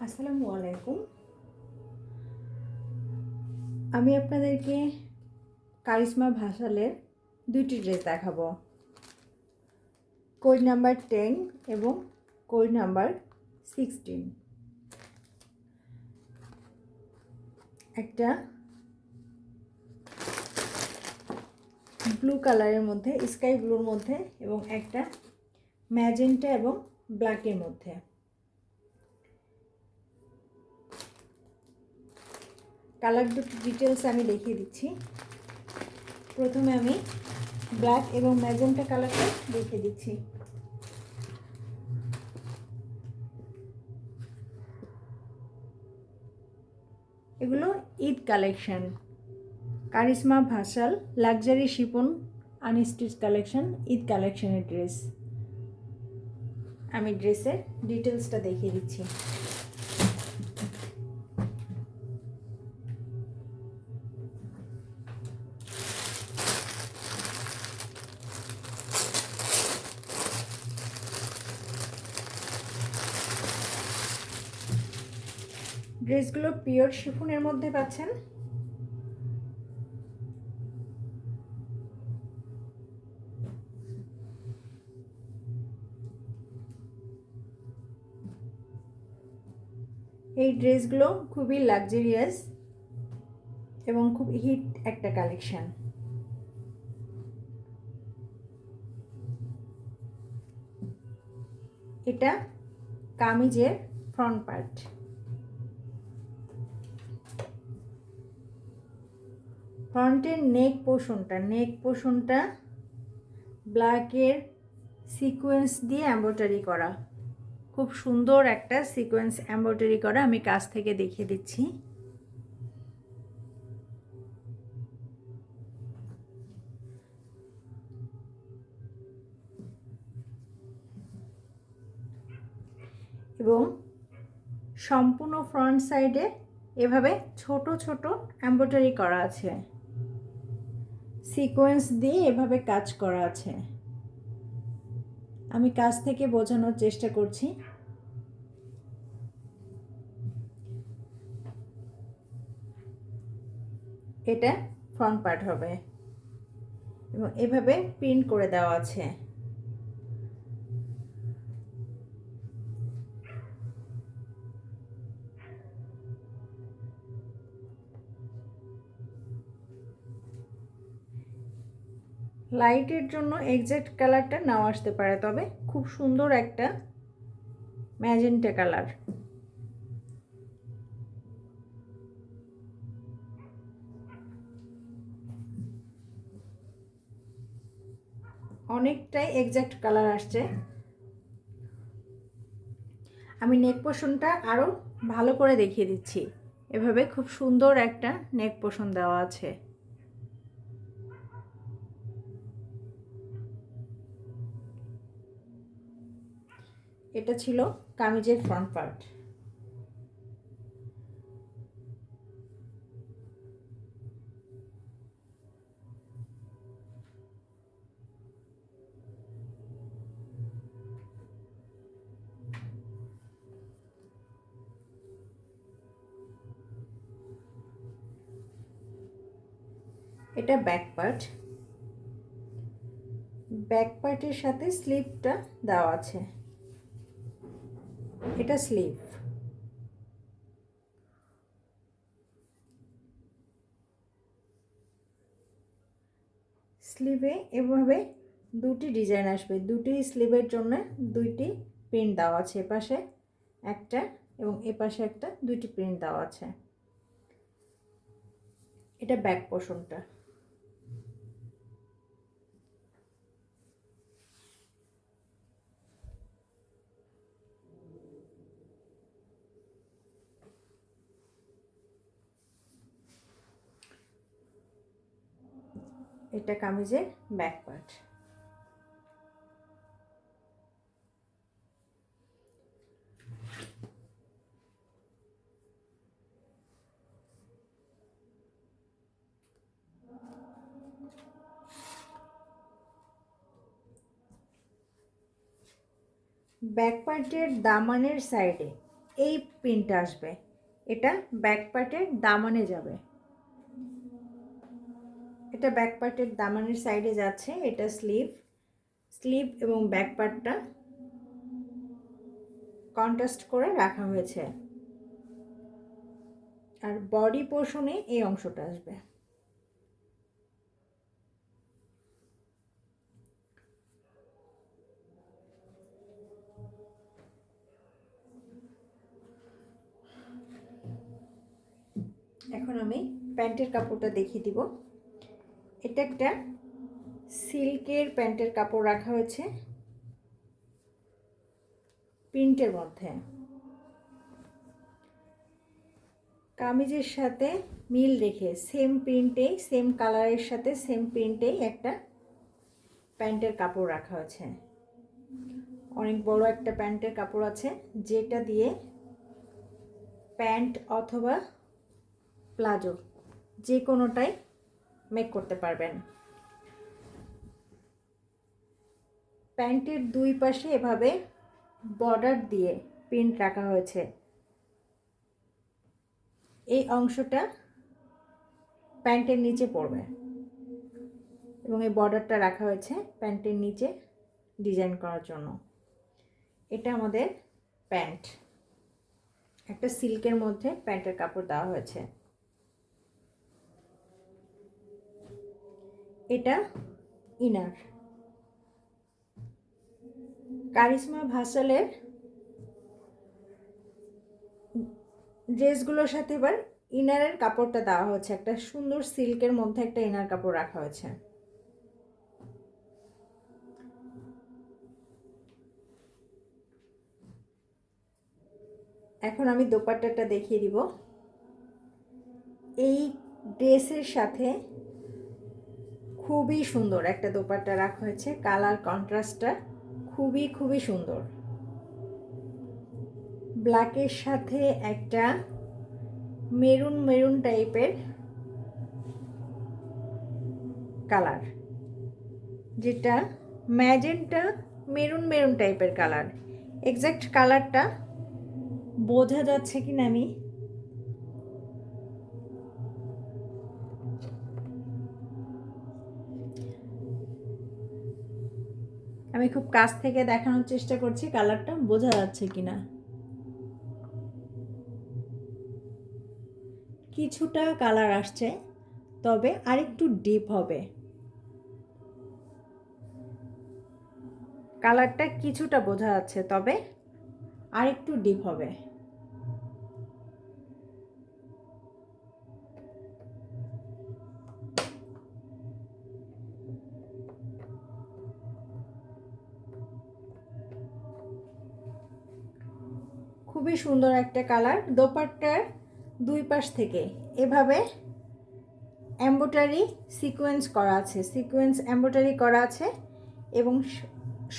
আসসালামু আলাইকুম। আমি আপনাদেরকে কারিশমা ভাসালের দুইটি ড্রেস দেখাবো, কোড নাম্বার 10 এবং কোড নাম্বার 16। একটা ব্লু কালারের মধ্যে, স্কাই ব্লুর মধ্যে, এবং একটা ম্যাজেন্টা এবং ব্ল্যাকের মধ্যে। কালার দুটি ডিটেলস আমি দেখিয়ে দিচ্ছি। প্রথমে আমি ব্ল্যাক এবং ম্যাজেন্টা কালারটা দেখিয়ে দিচ্ছি। এগুলো ঈদ কালেকশন, কারিশমা ভাসাল luxury chiffon unstitch collection, Eid কালেকশনের ড্রেস। আমি ড্রেসের ডিটেলসটা দেখিয়ে দিচ্ছি। ড্রেসগুলো পিওর শিফনের মধ্যে পাচ্ছেন। এই ড্রেসগুলো খুবই লাক্সারিয়াস এবং খুব হিট একটা কালেকশন। এটা কামিজের ফ্রন্ট পার্ট। ফ্রন্টের নেক পোর্শনটা ব্ল্যাকের সিকোয়েন্স দিয়ে এমব্রয়ডারি করা, খুব সুন্দর একটা সিকোয়েন্স এমব্রয়ডারি করা। আমি কাছ থেকে দেখিয়ে দিচ্ছি। এবং সম্পূর্ণ ফ্রন্ট সাইডে এভাবে ছোট ছোট এমব্রয়ডারি করা আছে, সিকোয়েন্স দিয়ে এভাবে কাজ করা আছে। আমি কাছ থেকে বোঝানোর চেষ্টা করছি। এটা ফ্রন্ট পার্ট হবে এবং এভাবে প্রিন্ট করে দেওয়া আছে। লাইটের জন্য এক্সাক্ট কালারটা নাও আসতে পারে, তবে খুব সুন্দর একটা ম্যাজেন্টা কালার। অনেকটাই এক্সাক্ট কালার আসছে। আমি নেক পোর্শনটা আরও ভালো করে দেখিয়ে দিচ্ছি। এভাবে খুব সুন্দর একটা নেক পোর্শন দেওয়া আছে। এটা ছিল কামিজের ফ্রন্ট পার্ট। এটা ব্যাক পার্ট। ব্যাক পার্টের সাথে স্লিভটা দেওয়া আছে। এটা স্লিভ। স্লিভে এভাবে দুটি ডিজাইন আসবে, দুটি স্লিভের জন্য দুইটি প্রিন্ট দেওয়া আছে। এপাশে একটা এবং এপাশে একটা, দুইটি প্রিন্ট দেওয়া আছে। এটা ব্যাক পোর্শনটা। এটা কামিজের ব্যাক পার্ট। ব্যাক পার্টের দামানের সাইডে এই প্রিন্টটা আসবে। এটা ব্যাক পার্টের দামানে যাবে, এটা ব্যাক পার্টের দামানের সাইডে যাচ্ছে। এটা স্লিভ এবং ব্যাক পার্টটা কন্ট্রাস্ট করে রাখা হয়েছে। আর বডি পোর্শনে এই অংশটা আসবে। এখন আমি প্যান্টের কাপড়টা দেখিয়ে দিব। এটা একটা সিল্কের প্যান্টের কাপড় রাখা হয়েছে প্রিন্টের মধ্যে। কামিজের সাথে মিল রেখে সেম প্রিন্টেই, সেম কালারের সাথে সেম প্রিন্টেই একটা প্যান্টের কাপড় রাখা হয়েছে। অনেক বড় একটা প্যান্টের কাপড় আছে, যেটা দিয়ে প্যান্ট অথবা প্লাজো যে কোনোটাই মেক করতে পারবেন। প্যান্টের দুই পাশে এভাবে বর্ডার দিয়ে প্রিন্ট রাখা হয়েছে। এই অংশটা প্যান্টের নিচে পড়বে এবং এই বর্ডারটা রাখা হয়েছে প্যান্টের নিচে ডিজাইন করার জন্য। এটা আমাদের প্যান্ট, একটা সিল্কের মধ্যে প্যান্টের কাপড় দেওয়া হয়েছে। এটা ইনার। কারিশমা ভাসালের ড্রেসগুলোর সাথে এবার ইনারের কাপড়টা দেওয়া হয়েছে। একটা সুন্দর সিল্কের মধ্যে একটা ইনার কাপড় রাখা হয়েছে। এখন আমি দোপাট্টাটা দেখিয়ে দিব। এই ড্রেসের সাথে খুবই সুন্দর একটা দোপাট্টা রাখা হয়েছে। কালার কন্ট্রাস্টটা খুবই সুন্দর। ব্ল্যাকের সাথে একটা মেরুন টাইপের কালার, যেটা ম্যাজেন্টা মেরুন টাইপের কালার। এক্স্যাক্ট কালারটা বোঝা যাচ্ছে কিনা আমি খুব কাছ থেকে দেখানোর চেষ্টা করছি কালারটা বোঝা যাচ্ছে কিনা। কিছুটা কালার আসছে, তবে আরেকটু ডিপ হবে। কালারটা কিছুটা বোঝা যাচ্ছে, তবে আরেকটু ডিপ হবে। খুবই সুন্দর একটা কালার। দোপাট্টার দুই পাশ থেকে এভাবে এমব্রয়ডারি সিকোয়েন্স করা আছে, সিকোয়েন্স এমব্রয়ডারি করা আছে এবং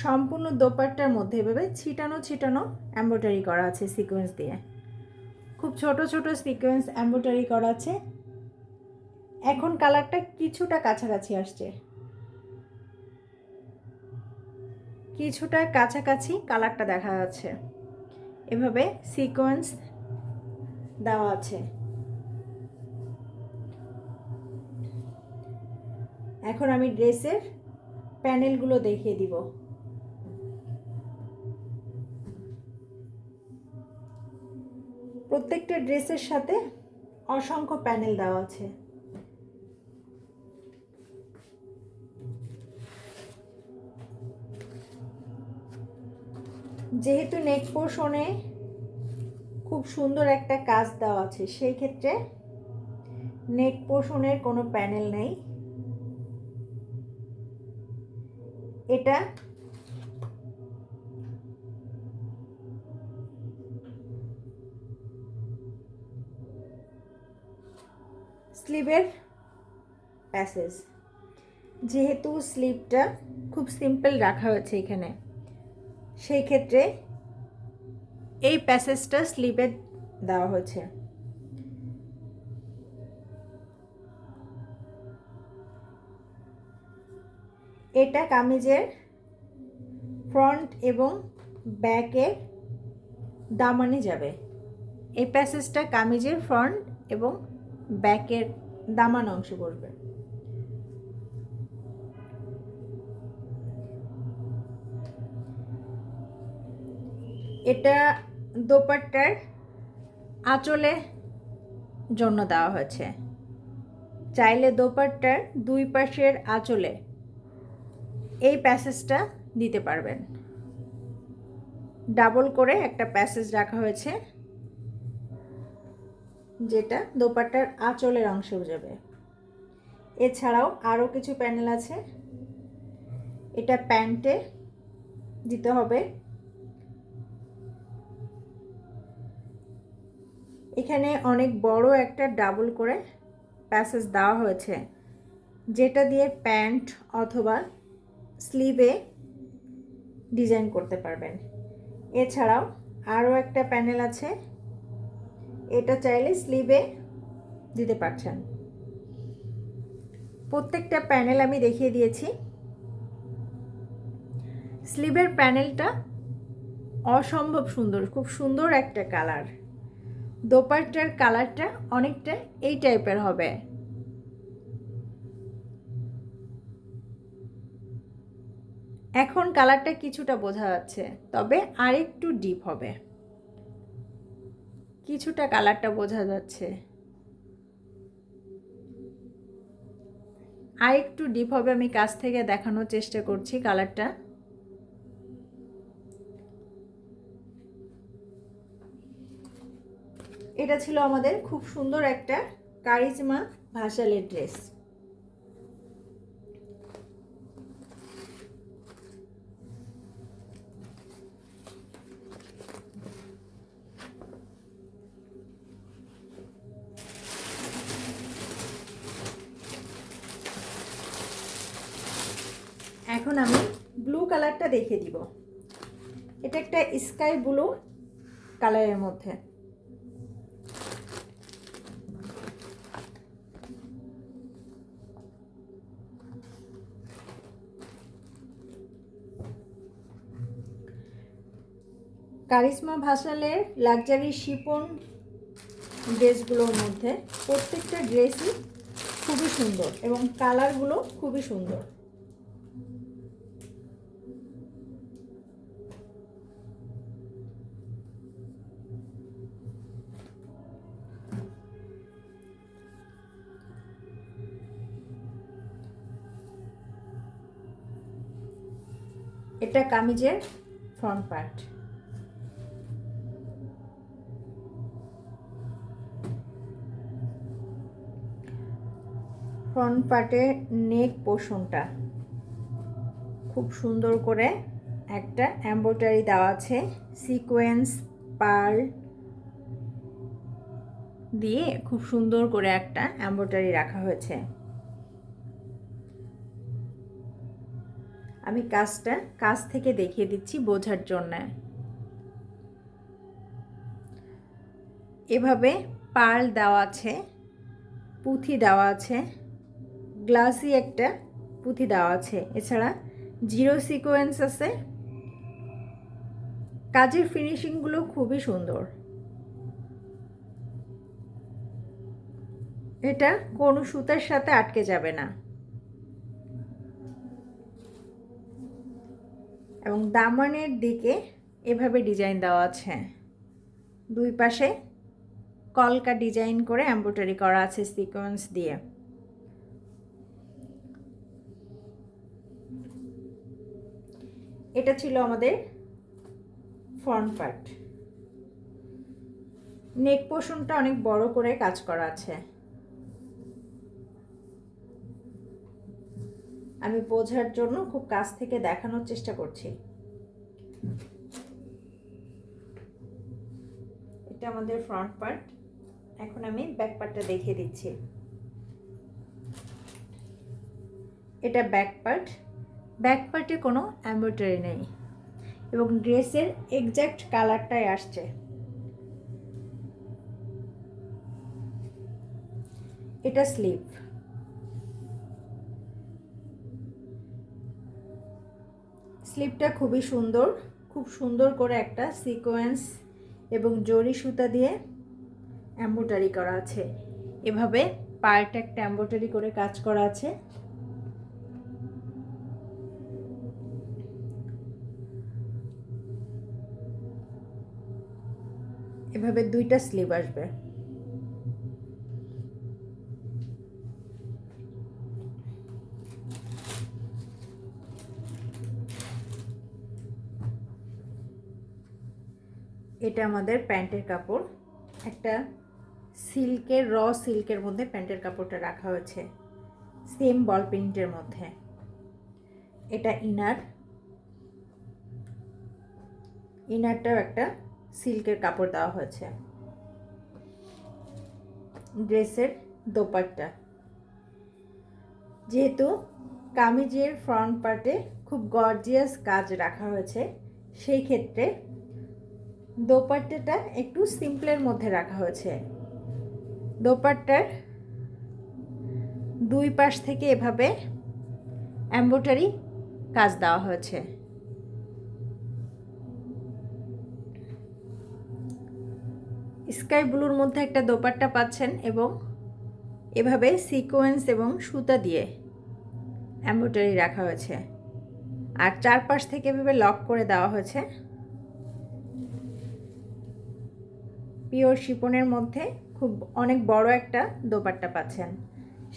সম্পূর্ণ দোপাট্টার মধ্যে এভাবে ছিটানো এমব্রয়ডারি করা আছে সিকোয়েন্স দিয়ে। খুব ছোট সিকোয়েন্স এমব্রয়ডারি করা আছে। এখন কালারটা কিছুটা কাছাকাছি আসছে, কিছুটা কাছাকাছি কালারটা দেখা যাচ্ছে। এভাবে সিকোয়েন্স দেওয়া আছে। এখন আমি ড্রেসের প্যানেলগুলো দেখিয়ে দিব। প্রত্যেকটা ড্রেসের সাথে অসংখ্য প্যানেল দেওয়া আছে। যেহেতু নেক পোর্শনে খুব সুন্দর একটা কাজ দেওয়া আছে, সেই ক্ষেত্রে নেক পোর্শনের কোনো প্যানেল নেই। এটা স্লিভের প্যাসেজ, যেহেতু স্লিভটা খুব সিম্পল রাখা হয়েছে এখানে, সেই ক্ষেত্রে এই প্যাসেজটা স্লিভে দেওয়া হয়েছে। এটা কামিজের ফ্রন্ট এবং ব্যাকের দামানে যাবে। এই প্যাসেজটা কামিজের ফ্রন্ট এবং ব্যাকের দামান অংশে বসবে। এটা দোপাট্টার আঁচলে জন্য দেওয়া হয়েছে। চাইলে দোপাট্টার দুই পাশের আঁচলে এই প্যাসেজটা দিতে পারবেন। ডাবল করে একটা প্যাসেজ রাখা হয়েছে, যেটা দোপাট্টার আঁচলের অংশেও যাবে। এছাড়াও আরও কিছু প্যানেল আছে। এটা প্যান্টে দিতে হবে। এখানে অনেক বড় একটা ডাবল করে প্যাসেজ দেওয়া হয়েছে, যেটা দিয়ে প্যান্ট অথবা স্লিভে ডিজাইন করতে পারবেন। এছাড়াও আরও একটা প্যানেল আছে, এটা চাইলে স্লিভে দিতে পারছেন। প্রত্যেকটা প্যানেল আমি দেখিয়ে দিয়েছি। স্লিভের প্যানেলটা অসম্ভব সুন্দর, খুব সুন্দর একটা কালার। দোপাট্টার কালারটা অনেকটা এই টাইপের হবে। এখন কালারটা কিছুটা বোঝা যাচ্ছে, তবে আরেকটু ডিপ হবে। কিছুটা কালারটা বোঝা যাচ্ছে, আরেকটু ডিপ হবে। আমি কাছ থেকে দেখানোর চেষ্টা করছি কালারটা। এটা ছিল আমাদের খুব সুন্দর একটা কারিজমা ভাসালের ড্রেস। এখন আমি ব্লু কালারটা দেখিয়ে দিব। এটা একটা স্কাই ব্লু কালারের মধ্যে। কারিজমা ভাসালের লাক্সারি শিফন ড্রেসগুলোর মধ্যে প্রত্যেকটা ড্রেসই খুবই সুন্দর এবং কালারগুলো খুবই সুন্দর। এটা কামিজের ফ্রন্ট পার্ট। ফ্রন্ট পার্টের নেক পোর্শনটা খুব সুন্দর করে একটা এমব্রয়ডারি দেওয়া আছে। সিকোয়েন্স পার্ল দিয়ে খুব সুন্দর করে একটা এমব্রয়ডারি রাখা হয়েছে। আমি কাজটা কাছ থেকে দেখিয়ে দিচ্ছি বোঝার জন্য। এভাবে পার্ল দেওয়া আছে, পুঁথি দেওয়া আছে, গ্লাসি একটা পুঁথি দেওয়া আছে। এছাড়া জিরো সিকোয়েন্স আছে। কাজের ফিনিশিংগুলো খুবই সুন্দর। এটা কোনো সুতার সাথে আটকে যাবে না। এবং দামানের দিকে এভাবে ডিজাইন দেওয়া আছে, দুই পাশে কলকা ডিজাইন করে এমব্রয়ডারি করা আছে সিকোয়েন্স দিয়ে। এটা ছিল আমাদের ফ্রন্ট পার্ট। নেক পোর্শনটা অনেক বড় করে কাজ করা আছে। আমি বোঝার জন্য খুব কাছ থেকে দেখানোর চেষ্টা করছি। এটা আমাদের ফ্রন্ট পার্ট। এখন আমি ব্যাক পার্টটা দেখিয়ে দিচ্ছি। এটা ব্যাক পার্ট। ব্যাক পার্টে কোনো এমব্রয়ডারি নেই এবং ড্রেসের এক্স্যাক্ট কালারটাই আসছে। এটা স্লিভ। স্লিভটা খুবই সুন্দর, খুব সুন্দর করে একটা সিকোয়েন্স এবং জরি সুতা দিয়ে এমব্রয়ডারি করা আছে। এভাবে পার্ট একটা এমব্রয়ডারি করে কাজ করা আছে। এভাবে দুইটা স্লিভ আসবে। এটা আমাদের প্যান্টের কাপড়, একটা সিল্কের সিল্কের মধ্যে প্যান্টের কাপড়টা রাখা হয়েছে সেম বল প্রিন্টের মধ্যে। এটা ইনারটাও একটা সিল্কের কাপড় দেওয়া হয়েছে। ড্রেসের দোপাট্টা, যেহেতু কামিজের ফ্রন্ট পার্টে খুব গর্জিয়াস কাজ রাখা হয়েছে, সেই ক্ষেত্রে দোপাট্টাটা একটু সিম্পলের মধ্যে রাখা হয়েছে। দোপাট্টার দুই পাশ থেকে এভাবে এমব্রয়ডারি কাজ দেওয়া হয়েছে। স্কাই ব্লুর মধ্যে একটা দোপাট্টা পাচ্ছেন এবং এভাবে সিকোয়েন্স এবং সুতা দিয়ে এমব্রয়ডারি রাখা হয়েছে, আর চারপাশ থেকে এভাবে লক করে দেওয়া হয়েছে। পিওর শিপনের মধ্যে খুব অনেক বড় একটা দোপাট্টা পাচ্ছেন।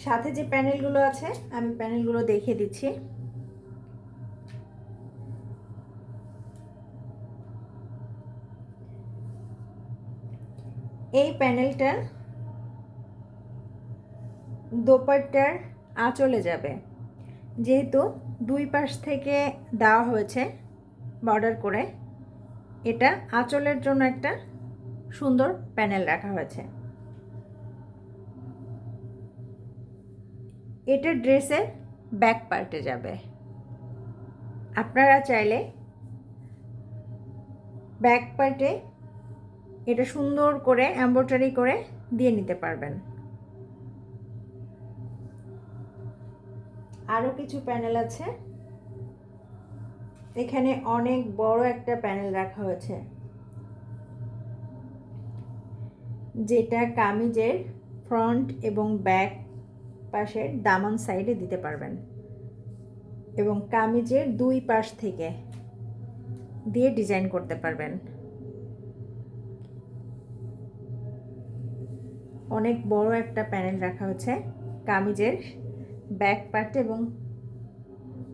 সাথে যে প্যানেলগুলো আছে আমি প্যানেলগুলো দেখিয়ে দিচ্ছি। এই প্যানেলটা দোপাট্টার আঁচলে যাবে, যেহেতু দুই পাশ থেকে দেওয়া হয়েছে বর্ডার করে, এটা আঁচলের জন্য একটা সুন্দর প্যানেল রাখা হয়েছে। এটা ড্রেসের ব্যাক পার্টে যাবে। আপনারা চাইলে ব্যাক পার্টে এটা সুন্দর করে এমব্রয়ডারি করে দিয়ে নিতে পারবেন। আরও কিছু প্যানেল আছে, এখানে অনেক বড় একটা প্যানেল রাখা হয়েছে, যেটা কামিজের ফ্রন্ট এবং ব্যাক পাশের দামান সাইডে দিতে পারবেন এবং কামিজের দুই পাশ থেকে দিয়ে ডিজাইন করতে পারবেন। অনেক বড় একটা প্যানেল রাখা হচ্ছে কামিজের ব্যাক পার্টে এবং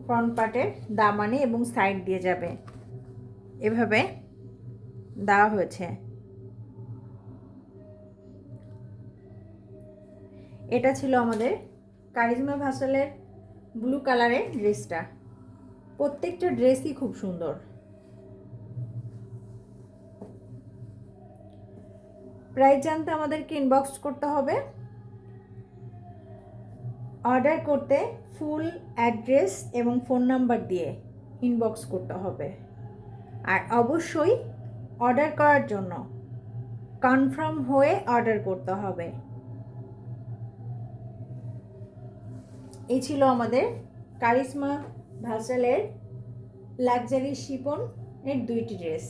ফ্রন্ট পার্টের দামানে এবং সাইড দিয়ে যাবে, এভাবে দেওয়া হয়েছে। এটা ছিল আমাদের কারিজমা ভাসালের ব্লু কালারের ড্রেসটা। প্রত্যেকটা ড্রেসই খুব সুন্দর। প্রাইস জানতে আমাদেরকে ইনবক্স করতে হবে। অর্ডার করতে ফুল অ্যাড্রেস এবং ফোন নাম্বার দিয়ে ইনবক্স করতে হবে, আর অবশ্যই অর্ডার করার জন্য কনফার্ম হয়ে অর্ডার করতে হবে। এই ছিল আমাদের কারিজমা ভাসালের লাক্সারি শিফনের দুইটি ড্রেস।